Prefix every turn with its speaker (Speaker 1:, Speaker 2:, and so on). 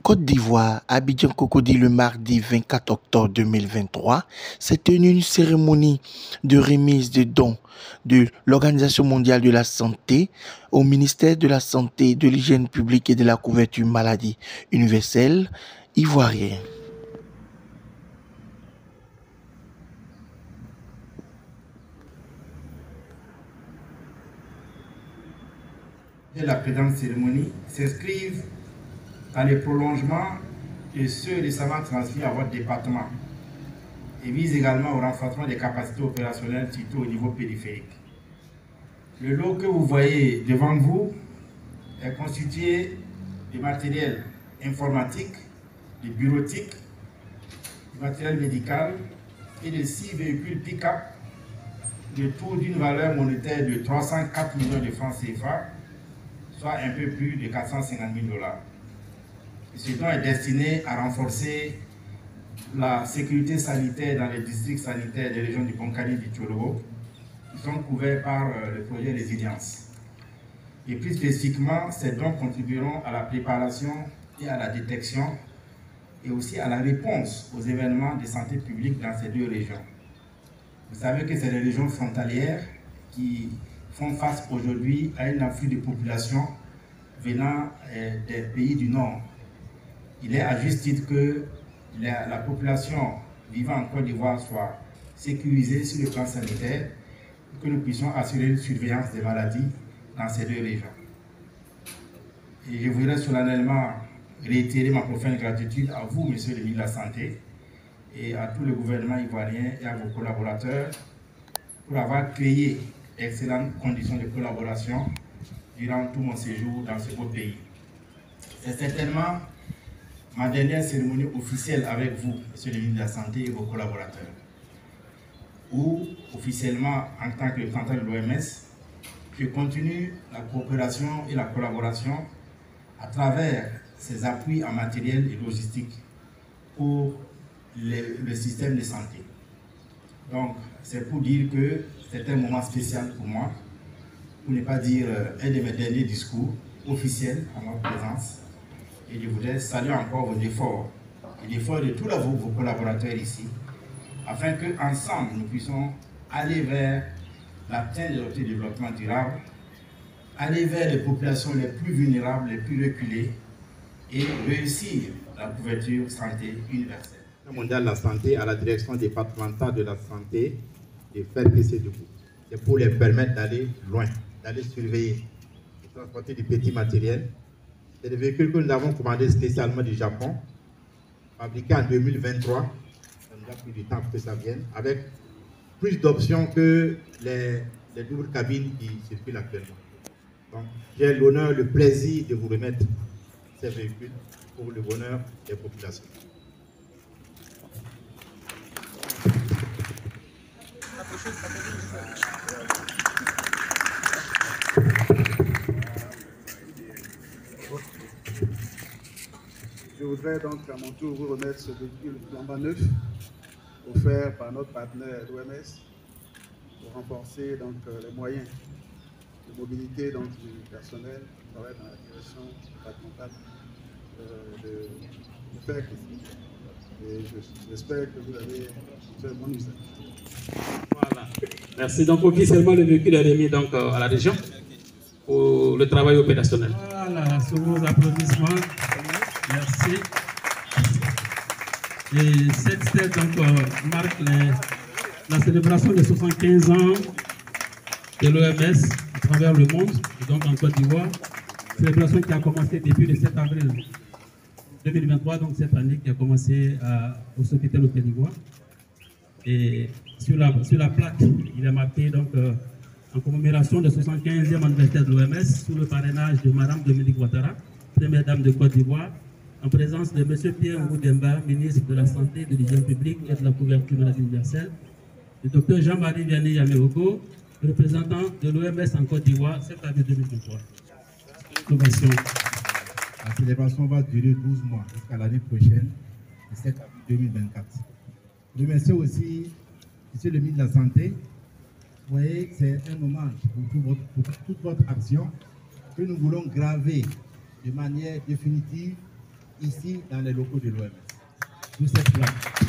Speaker 1: Côte d'Ivoire, Abidjan Cocody, le mardi 24 octobre 2023, s'est tenue une cérémonie de remise de dons de l'Organisation mondiale de la santé au ministère de la Santé, de l'Hygiène publique et de la couverture maladie universelle ivoirien.
Speaker 2: Et la présente cérémonie s'inscrivent dans les prolongements de ceux récemment transmis à votre département et vise également au renforcement des capacités opérationnelles, surtout au niveau périphérique. Le lot que vous voyez devant vous est constitué de matériel informatique, de bureautique, de matériel médical et de 6 véhicules pick-up, de tout d'une valeur monétaire de 304 millions de francs CFA, soit un peu plus de 450 000 $. Ce don est destiné à renforcer la sécurité sanitaire dans les districts sanitaires des régions du Bonkani et du Tchologo, qui sont couverts par le projet Résilience. Et plus spécifiquement, ces dons contribueront à la préparation et à la détection et aussi à la réponse aux événements de santé publique dans ces deux régions. Vous savez que c'est les régions frontalières qui font face aujourd'hui à un afflux de population venant des pays du Nord. Il est à juste titre que la population vivant en Côte d'Ivoire soit sécurisée sur le plan sanitaire et que nous puissions assurer une surveillance des maladies dans ces deux régions. Et je voudrais solennellement réitérer ma profonde gratitude à vous, Monsieur le ministre de la Santé, et à tout le gouvernement ivoirien et à vos collaborateurs pour avoir créé d'excellentes conditions de collaboration durant tout mon séjour dans ce beau pays. C'est certainement ma dernière cérémonie officielle avec vous, Monsieur le ministre de la Santé et vos collaborateurs, où officiellement, en tant que représentant de l'OMS, je continue la coopération et la collaboration à travers ces appuis en matériel et logistique pour le système de santé. Donc, c'est pour dire que c'est un moment spécial pour moi, pour ne pas dire un de mes derniers discours officiels en votre présence. Et je voudrais saluer encore vos efforts et l'effort de tous vos collaborateurs ici, afin qu'ensemble nous puissions aller vers l'atteinte de l'objectif de développement durable, aller vers les populations les plus vulnérables, les plus reculées et réussir la couverture santé universelle.
Speaker 3: Le mondial de la santé à la direction départementale de la santé de faire baisser debout. C'est pour les permettre d'aller loin, d'aller surveiller, de transporter du petit matériel. C'est des véhicules que nous avons commandés spécialement du Japon, fabriqués en 2023. Ça nous a pris du temps pour que ça vienne, avec plus d'options que les doubles cabines qui circulent actuellement. Donc, j'ai l'honneur, le plaisir de vous remettre ces véhicules pour le bonheur des populations.
Speaker 4: Je voudrais donc à mon tour vous remettre ce véhicule flambant neuf offert par notre partenaire l'OMS pour renforcer donc, les moyens de mobilité donc, du personnel qui travaille dans la direction départementale de FEC. Et j'espère que vous avez fait un bon usage.
Speaker 5: Voilà. Merci. Donc officiellement le véhicule est remis donc, à la région pour le travail opérationnel. Voilà, sous vos applaudissements. Merci. Et cette fête marque la célébration des 75 ans de l'OMS à travers le monde, donc en Côte d'Ivoire. Célébration qui a commencé depuis le 7 avril 2023, donc cette année qui a commencé au Sofitel au Côte d'Ivoire. Et sur la plaque, il est marqué donc en commémoration du 75e anniversaire de l'OMS sous le parrainage de Mme Dominique Ouattara, première dame de Côte d'Ivoire, en présence de M. Pierre Ngoudemba, ministre de la Santé, de l'Hygiène publique et de la couverture maladie universelle, le Dr Jean-Marie Vianney Yameoko, représentant de l'OMS en Côte d'Ivoire, cette année 2023.
Speaker 3: La célébration va durer 12 mois jusqu'à l'année prochaine, le 7 avril 2024. Je remercie aussi M. le ministre de la Santé Vous voyez, c'est un hommage pour toute votre action que nous voulons graver de manière définitive ici dans les locaux de l'OMS. Sous cette plaque.